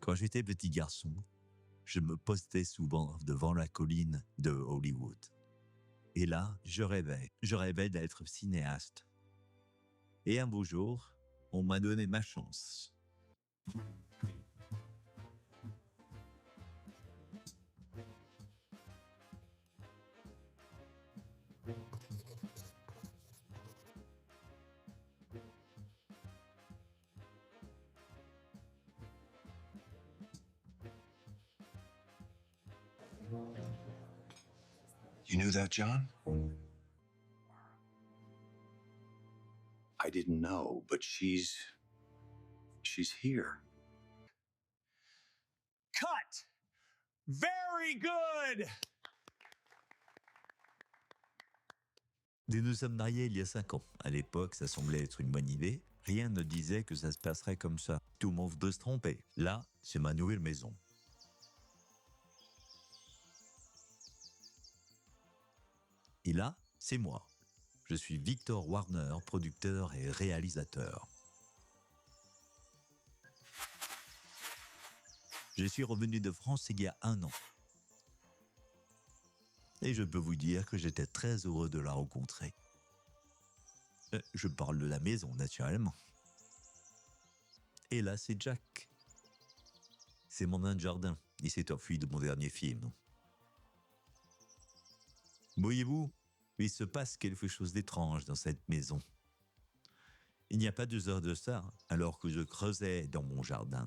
Quand j'étais petit garçon, je me postais souvent devant la colline de Hollywood. Et là, je rêvais d'être cinéaste. Et un beau jour, on m'a donné ma chance. You knew that, John? I didn't know, but she's here. Cut! Very good! Nous nous sommes mariés il y a 5 ans. À l'époque, ça semblait être une bonne idée. Rien ne disait que ça se passerait comme ça. Tout le monde peut se tromper. Là, c'est ma nouvelle maison. Et là, c'est moi. Je suis Victor Warner, producteur et réalisateur. Je suis revenu de France il y a 1 an. Et je peux vous dire que j'étais très heureux de la rencontrer. Je parle de la maison, naturellement. Et là, c'est Jack. C'est mon nain de jardin. Il s'est enfui de mon dernier film. Voyez-vous, il se passe quelque chose d'étrange dans cette maison. Il n'y a pas 2 heures de ça, alors que je creusais dans mon jardin.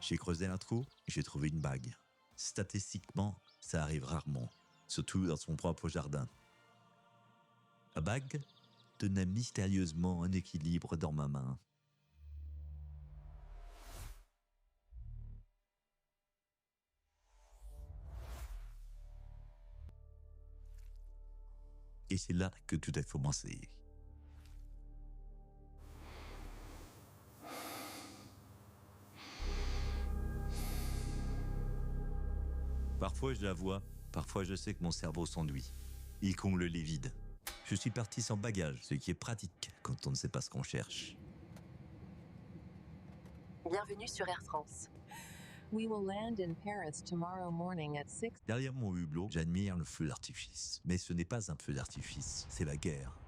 J'ai creusé un trou, j'ai trouvé une bague. Statistiquement, ça arrive rarement, surtout dans son propre jardin. La bague tenait mystérieusement un équilibre dans ma main. Et c'est là que tout a commencé. Parfois je la vois, parfois je sais que mon cerveau s'enduit. Il comble les vides. Je suis parti sans bagage, ce qui est pratique quand on ne sait pas ce qu'on cherche. Bienvenue sur Air France. We will land in Paris tomorrow morning at 6. Derrière mon hublot, j'admire le feu d'artifice. Mais ce n'est pas un feu d'artifice, c'est la guerre.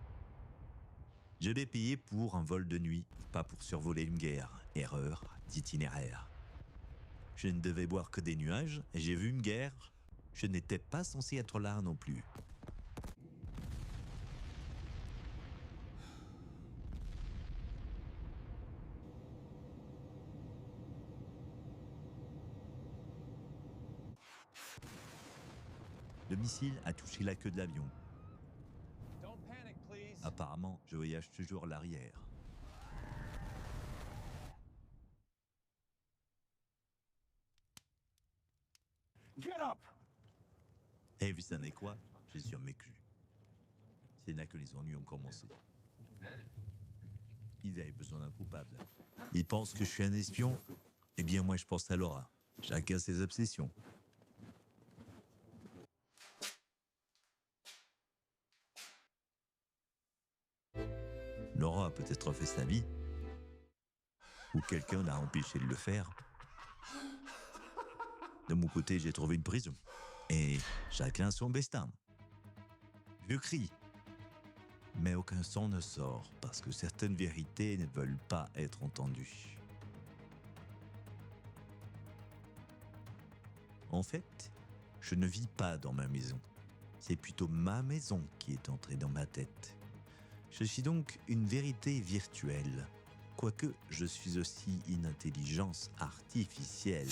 Je l'ai payé pour un vol de nuit, pas pour survoler une guerre. Erreur d'itinéraire. Je ne devais voir que des nuages, et j'ai vu une guerre. Je n'étais pas censé être là non plus. Le missile a touché la queue de l'avion. Don't panic, please. Apparemment, je voyage toujours à l'arrière. Get up! Et vous savez quoi? J'ai survécu. C'est là que les ennuis ont commencé. Ils avaient besoin d'un coupable. Ils pensent que je suis un espion. Eh bien, moi, je pense à Laura. Chacun ses obsessions. Laura a peut-être fait sa vie. Ou quelqu'un l'a empêché de le faire. De mon côté, j'ai trouvé une prison. Et chacun son destin. Je crie. Mais aucun son ne sort parce que certaines vérités ne veulent pas être entendues. En fait, je ne vis pas dans ma maison. C'est plutôt ma maison qui est entrée dans ma tête. Je suis donc une vérité virtuelle, quoique je suis aussi une intelligence artificielle.